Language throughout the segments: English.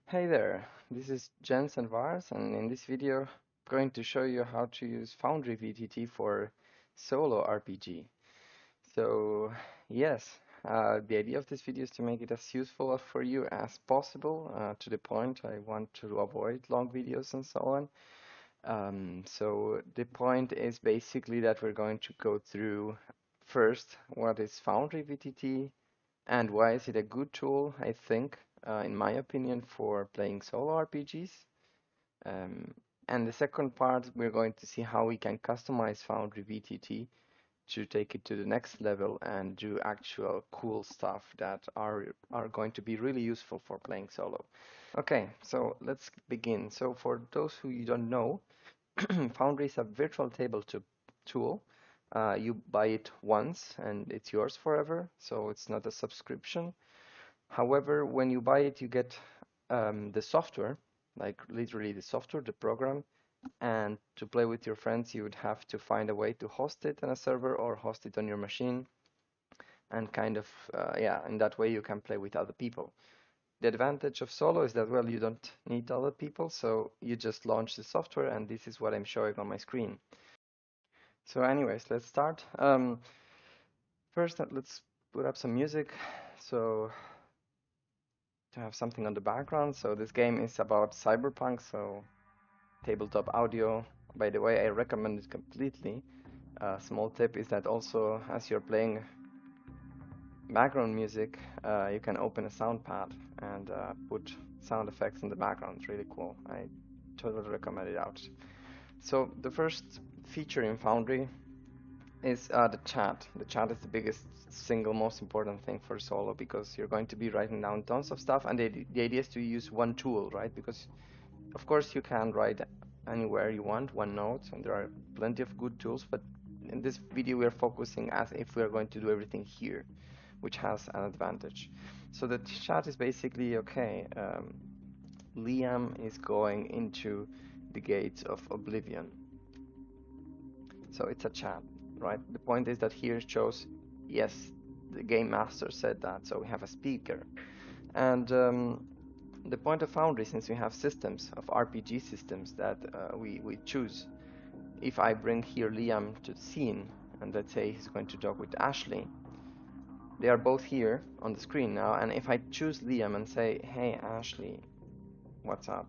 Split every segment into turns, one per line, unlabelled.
Hey there, this is Jens and Vars, and in this video I'm going to show you how to use Foundry VTT for solo RPG. So yes, the idea of this video is to make it as useful for you as possible. To the point, I want to avoid long videos and so on. So the point is basically that we're going to go through first what is Foundry VTT, and why is it a good tool, I think, in my opinion, for playing solo RPGs? Um, and the second part, we're going to see how we can customize Foundry VTT to take it to the next level and do actual cool stuff that are going to be really useful for playing solo. Okay, so let's begin. So for those who you don't know, Foundry is a virtual tabletop tool. You buy it once and it's yours forever, so it's not a subscription. However, when you buy it, you get the software, like literally the software, the program, and to play with your friends, you would have to find a way to host it on a server or host it on your machine, and kind of, yeah, in that way you can play with other people. The advantage of solo is that, well, you don't need other people, so you just launch the software, and this is what I'm showing on my screen. So anyways, let's start. First, let's put up some music. So to have something on the background. So this game is about cyberpunk, so tabletop audio. By the way, I recommend it completely. Small tip is that also as you're playing background music, you can open a sound pad and put sound effects in the background. It's really cool. I totally recommend it out. So the first feature in Foundry is the chat. The chat is the biggest single most important thing for solo because you're going to be writing down tons of stuff, and the idea is to use one tool, right? Because of course you can write anywhere you want, one note, and there are plenty of good tools, but in this video we are focusing as if we are going to do everything here, which has an advantage. So the chat is basically, okay, Liam is going into the gates of oblivion. So it's a chat, right? The point is that here it shows, yes, the game master said that, so we have a speaker. And the point of Foundry, since we have systems of RPG systems that we choose, if I bring here Liam to the scene, and let's say he's going to talk with Ashley, they are both here on the screen now, and if I choose Liam and say, hey Ashley, what's up,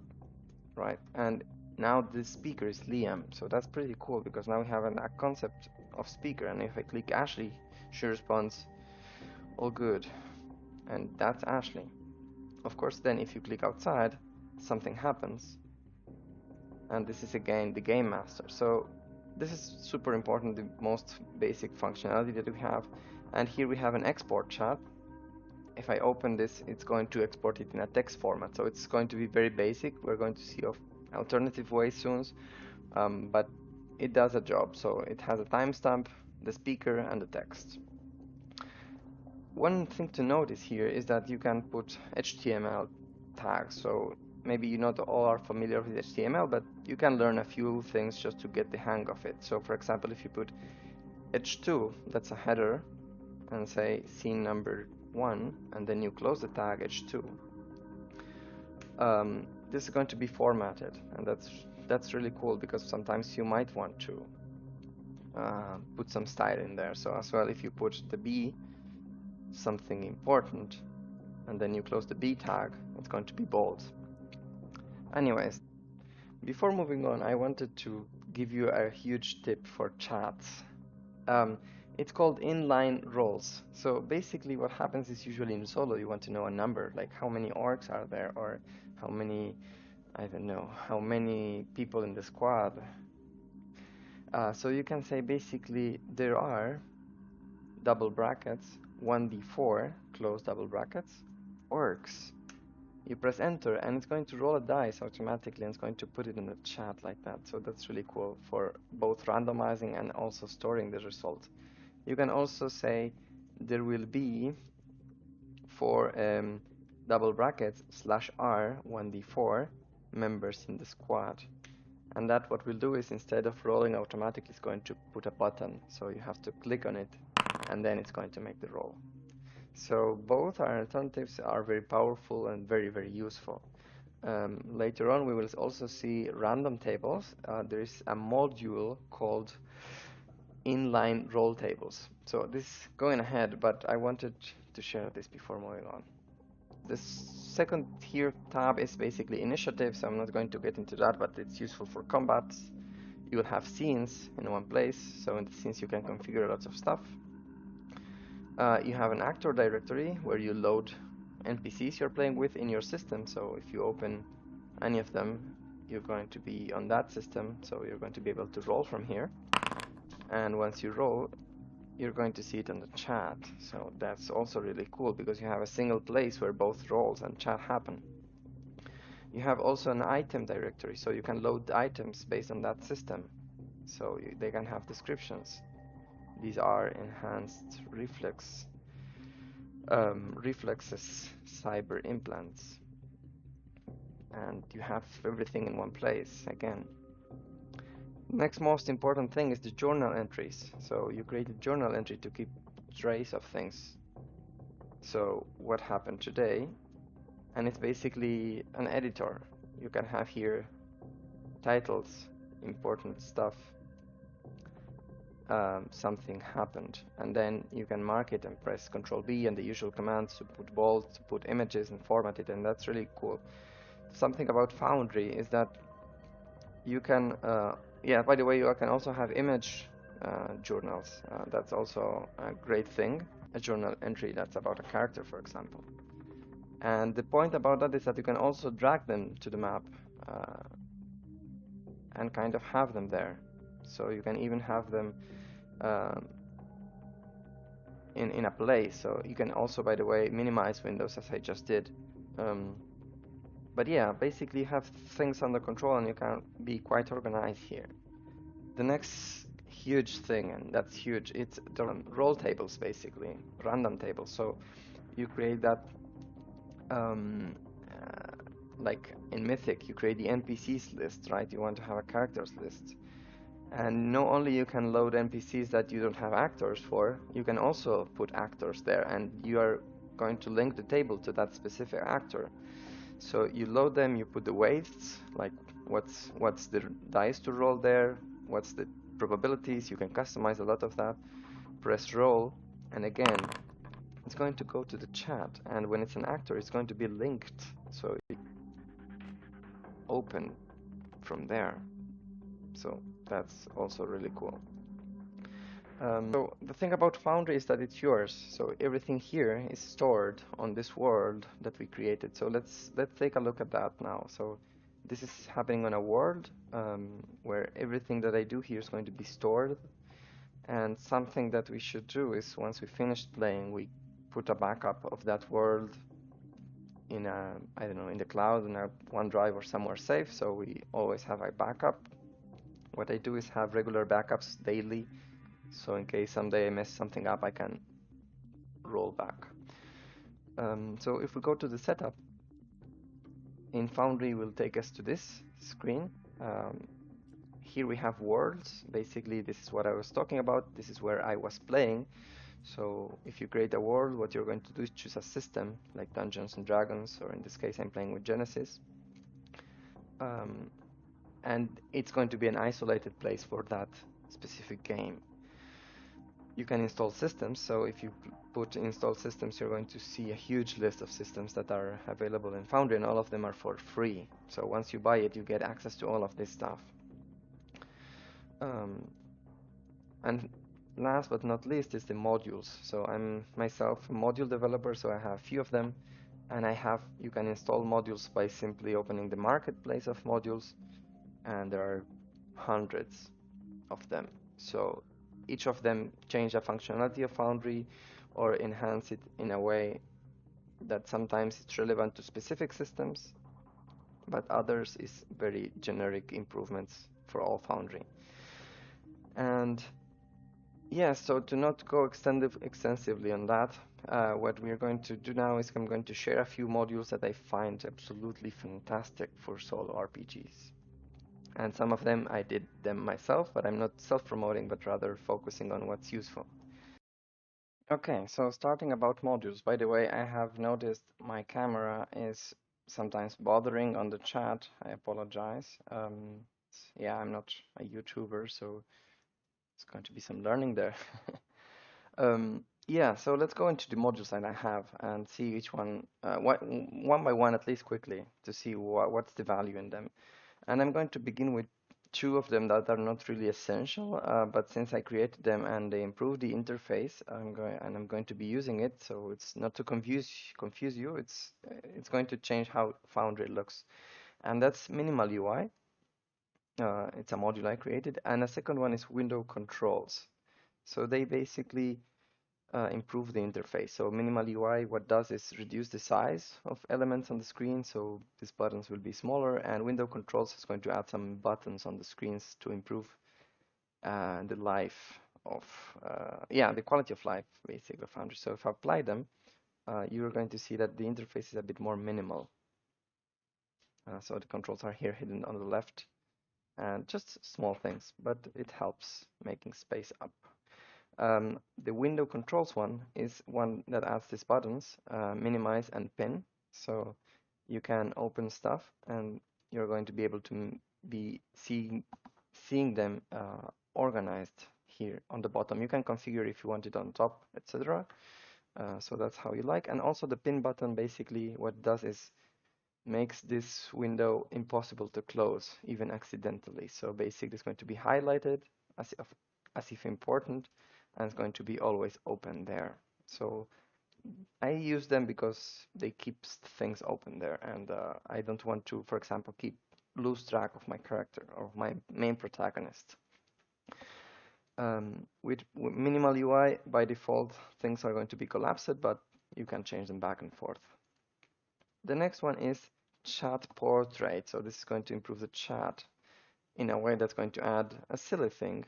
right? And now the speaker is Liam, so that's pretty cool because now we have a concept of speaker, and if I click Ashley, she responds, all good, and that's Ashley. Of course, then if you click outside, something happens, and this is again the game master. So this is super important, the most basic functionality that we have. And here we have an export chat. If I open this, it's going to export it in a text format, so it's going to be very basic. We're going to see alternative ways soon, but it does a job. So it has a timestamp, the speaker, and the text. One thing to notice here is that you can put HTML tags. So maybe you not all are familiar with HTML, but you can learn a few things just to get the hang of it. So for example, if you put h2, that's a header, and say scene number 1, and then you close the tag h2, this is going to be formatted, and that's really cool because sometimes you might want to put some style in there. So as well, if you put the B, something important, and then you close the B tag, it's going to be bold. Anyways, before moving on, I wanted to give you a huge tip for chats. It's called inline roles. So basically what happens is usually in solo you want to know a number, like how many orcs are there, or how many, I don't know, how many people in the squad. So you can say basically there are double brackets 1d4 close double brackets orcs. You press enter and it's going to roll a dice automatically and it's going to put it in the chat like that. So that's really cool for both randomizing and also storing the result. You can also say there will be for double brackets /r 1d4 members in the squad. And that what we'll do is instead of rolling automatically, it's going to put a button. So you have to click on it and then it's going to make the roll. So both our alternatives are very powerful and very, very useful. Later on, we will also see random tables. There is a module called Inline Roll Tables. So this is going ahead, but I wanted to share this before moving on. The second here tab is basically initiative, so I'm not going to get into that, but it's useful for combats. You will have scenes in one place, so in the scenes you can configure lots of stuff. You have an actor directory where you load NPCs you're playing with in your system, so if you open any of them, you're going to be on that system, so you're going to be able to roll from here. And once you roll, you're going to see it on the chat, so that's also really cool because you have a single place where both rolls and chat happen. You have also an item directory, so you can load items based on that system, so they can have descriptions. These are enhanced reflexes cyber implants, and you have everything in one place again. Next most important thing is the journal entries. So you create a journal entry to keep trace of things. So what happened today, and it's basically an editor. You can have here titles, important stuff, something happened, and then you can mark it and press Ctrl B and the usual commands to put bold, to put images and format it, and that's really cool. Something about Foundry is that you can, yeah, by the way, you can also have image journals. That's also a great thing, a journal entry that's about a character, for example. And the point about that is that you can also drag them to the map and kind of have them there. So you can even have them in a place. So you can also, by the way, minimize windows as I just did. But yeah, basically you have things under control and you can be quite organized here. The next huge thing, and that's huge, it's the roll tables, basically, random tables. So you create that, like in Mythic, you create the NPCs list, right? You want to have a characters list. And not only you can load NPCs that you don't have actors for, you can also put actors there, and you are going to link the table to that specific actor. So you load them, you put the weights, like what's the dice to roll there, what's the probabilities, you can customize a lot of that. Press roll, and again, it's going to go to the chat, and when it's an actor, it's going to be linked, so you open from there. So that's also really cool. So the thing about Foundry is that it's yours. So everything here is stored on this world that we created. So let's take a look at that now. So this is happening on a world where everything that I do here is going to be stored. And something that we should do is once we finish playing, we put a backup of that world in a, I don't know, in the cloud, in a OneDrive or somewhere safe. So we always have a backup. What I do is have regular backups daily. So in case someday I mess something up, I can roll back. So if we go to the setup, in Foundry will take us to this screen. Here we have worlds. Basically, this is what I was talking about. This is where I was playing. So if you create a world, what you're going to do is choose a system, like Dungeons and Dragons, or in this case, I'm playing with Genesis. And it's going to be an isolated place for that specific game. You can install systems, so if you put install systems, you're going to see a huge list of systems that are available in Foundry, and all of them are for free. So once you buy it, you get access to all of this stuff. And last but not least is the modules. So I'm myself a module developer, so I have a few of them, and you can install modules by simply opening the marketplace of modules, and there are hundreds of them. So each of them change the functionality of Foundry or enhance it in a way that sometimes it's relevant to specific systems, but others is very generic improvements for all Foundry. And yeah, so to not go extensively on that, what we're going to do now is I'm going to share a few modules that I find absolutely fantastic for solo RPGs. And some of them I did them myself, but I'm not self-promoting, but rather focusing on what's useful. Okay, so starting about modules. By the way, I have noticed my camera is sometimes bothering on the chat. I apologize. Yeah, I'm not a YouTuber, so it's going to be some learning there. Yeah, so let's go into the modules that I have and see each one, one by one at least quickly, to see what's the value in them. And I'm going to begin with two of them that are not really essential, but since I created them and they improve the interface, I'm going to be using it. So it's not to confuse you. It's going to change how Foundry looks, and that's Minimal UI. It's a module I created, and a second one is window controls. So they basically improve the interface. So Minimal UI, what does is reduce the size of elements on the screen, so these buttons will be smaller, and window controls is going to add some buttons on the screens to improve the life of, the quality of life, basically, of Foundry. So if I apply them, you're going to see that the interface is a bit more minimal. So the controls are here hidden on the left, and just small things, but it helps making space up. The window controls one is one that adds these buttons, minimize and pin. So you can open stuff and you're going to be able to be seeing them organized here on the bottom. You can configure if you want it on top, etc. So that's how you like. And also the pin button, basically what it does is makes this window impossible to close, even accidentally. So basically it's going to be highlighted as if important, and it's going to be always open there. So I use them because they keep things open there, and I don't want to, for example, lose track of my character or my main protagonist. With Minimal UI, by default, things are going to be collapsed, but you can change them back and forth. The next one is Chat Portrait. So this is going to improve the chat in a way that's going to add a silly thing,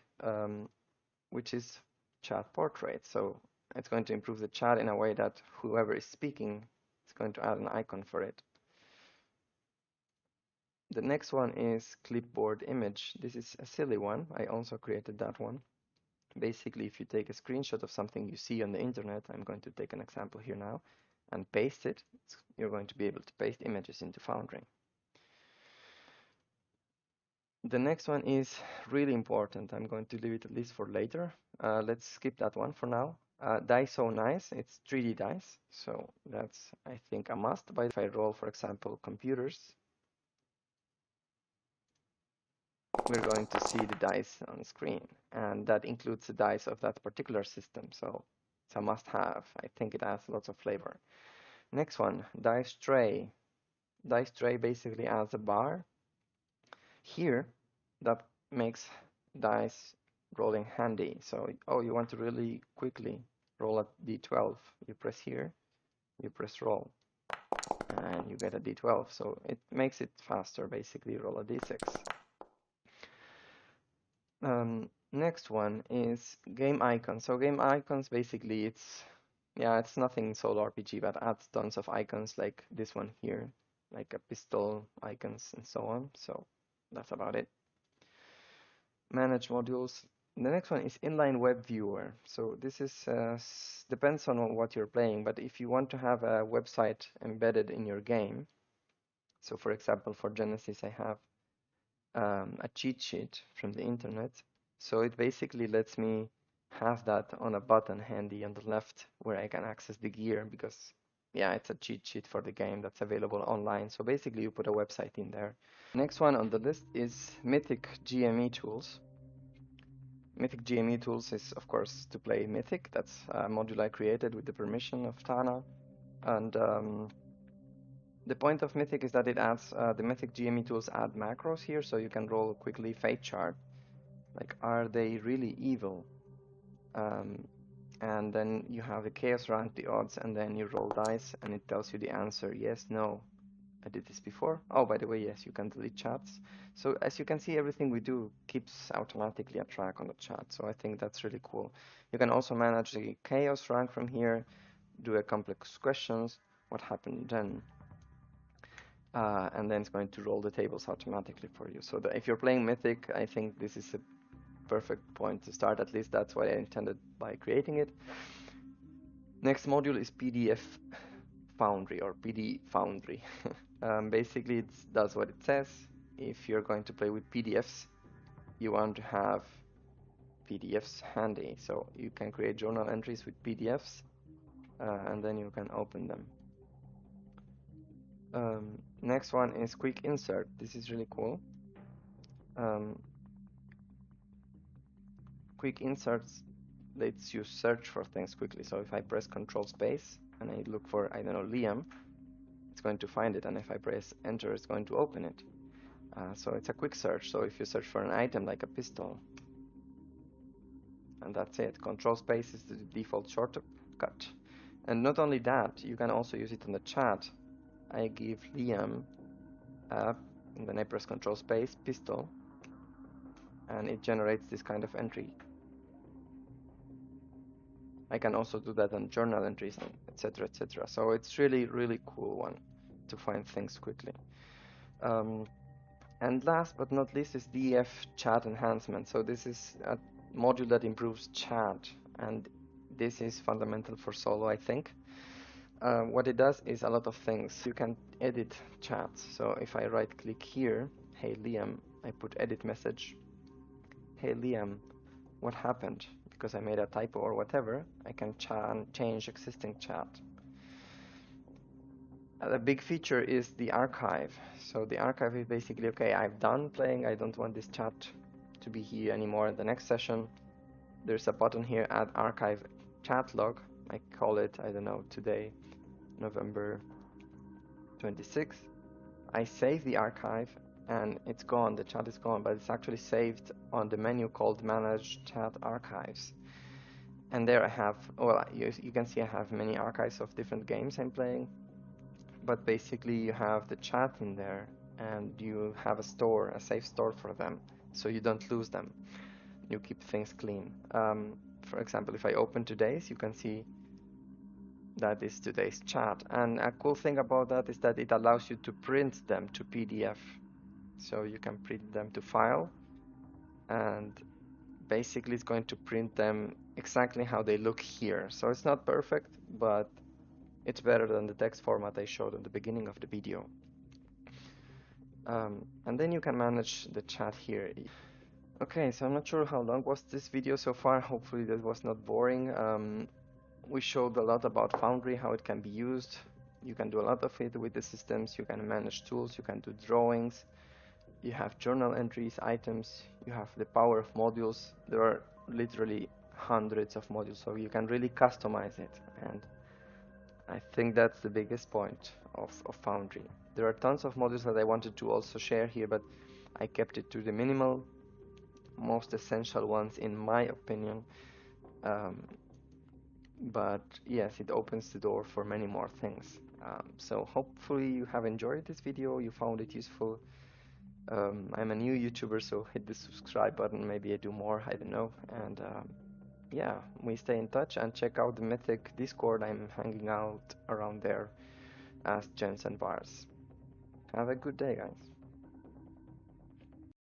which is Chat Portrait. So it's going to improve the chat in a way that whoever is speaking is going to add an icon for it. The next one is Clipboard Image. This is a silly one. I also created that one. Basically, if you take a screenshot of something you see on the internet, I'm going to take an example here now, and paste it, you're going to be able to paste images into Foundry. The next one is really important. I'm going to leave it at least for later. Let's skip that one for now. Dice So Nice, it's 3D dice, so that's, I think, a must. But if I roll, for example, computers, we're going to see the dice on screen, and that includes the dice of that particular system, so it's a must-have. I think it adds lots of flavor. Next one, Dice Tray. Dice Tray basically adds a bar here that makes dice rolling handy. So, you want to really quickly roll a d12. You press here, you press roll, and you get a d12. So it makes it faster, basically. Roll a d6. Next one is game icons. So game icons, basically, it's nothing solo RPG, but adds tons of icons like this one here, like a pistol icons and so on. So that's about it. Manage modules. The next one is Inline WebViewer. So this is depends on what you're playing, but if you want to have a website embedded in your game, so for example, for Genesis, I have a cheat sheet from the internet. So it basically lets me have that on a button handy on the left where I can access the gear, because it's a cheat sheet for the game that's available online. So basically you put a website in there. Next one on the list is Mythic GME Tools. Mythic GME Tools is, of course, to play Mythic. That's a module I created with the permission of Tana. And the point of Mythic is that it adds, the Mythic GME Tools add macros here, so you can roll quickly fate chart. Like, are they really evil? And then you have the chaos rank, the odds, and then you roll dice, and it tells you the answer, yes, no. I did this before. Oh, by the way, yes, you can delete chats. So as you can see, everything we do keeps automatically a track on the chat. So I think that's really cool. You can also manage the chaos rank from here, do a complex questions, what happened then. And then it's going to roll the tables automatically for you. So if you're playing Mythic, I think this is a perfect point to start. At least that's what I intended by creating it. Next module is Foundry or PDFoundry. Basically, it does what it says. If you're going to play with PDFs, you want to have PDFs handy, so you can create journal entries with PDFs, and then you can open them. Next one is quick insert. This is really cool. Quick inserts lets you search for things quickly. So if I press Control Space and I look for, I don't know, Liam, it's going to find it, and if I press Enter, it's going to open it. So it's a quick search. So if you search for an item like a pistol, and that's it. Control Space is the default shortcut. And not only that, you can also use it in the chat. I give Liam, and then I press Control Space, pistol, and it generates this kind of entry. I can also do that on journal entries, etc., etc. So it's really, really cool one to find things quickly. And last but not least is DF Chat Enhancement. So this is a module that improves chat, and this is fundamental for solo, I think. What it does is a lot of things. You can edit chats. So if I right click here, hey Liam, I put edit message. Hey Liam, what happened? Because I made a typo or whatever, I can change existing chat. A big feature is the archive. So the archive is basically, okay, I'm done playing, I don't want this chat to be here anymore in the next session. There's a button here, add archive chat log. I call it, I don't know, today, November 26th. I save the archive and it's gone, the chat is gone, but it's actually saved on the menu called Manage Chat Archives. And there I have, well, you can see I have many archives of different games I'm playing, but basically you have the chat in there and you have a store, a safe store for them, so you don't lose them. You keep things clean. For example, if I open today's, you can see that is today's chat. And a cool thing about that is that it allows you to print them to PDF. So you can print them to file, and basically it's going to print them exactly how they look here. So it's not perfect, but it's better than the text format I showed at the beginning of the video. And then you can manage the chat here. Okay, so I'm not sure how long was this video so far. Hopefully that was not boring. We showed a lot about Foundry, how it can be used. You can do a lot of it with the systems. You can manage tools, you can do drawings. You have journal entries, items, you have the power of modules. There are literally hundreds of modules, so you can really customize it. And I think that's the biggest point of Foundry. There are tons of modules that I wanted to also share here, but I kept it to the minimal, most essential ones in my opinion. But yes, it opens the door for many more things. So hopefully you have enjoyed this video, you found it useful. I'm a new YouTuber, so hit the subscribe button. Maybe I do more, I don't know. And yeah, we stay in touch, and check out the Mythic Discord. I'm hanging out around there as Jens and Vars. Have a good day, guys.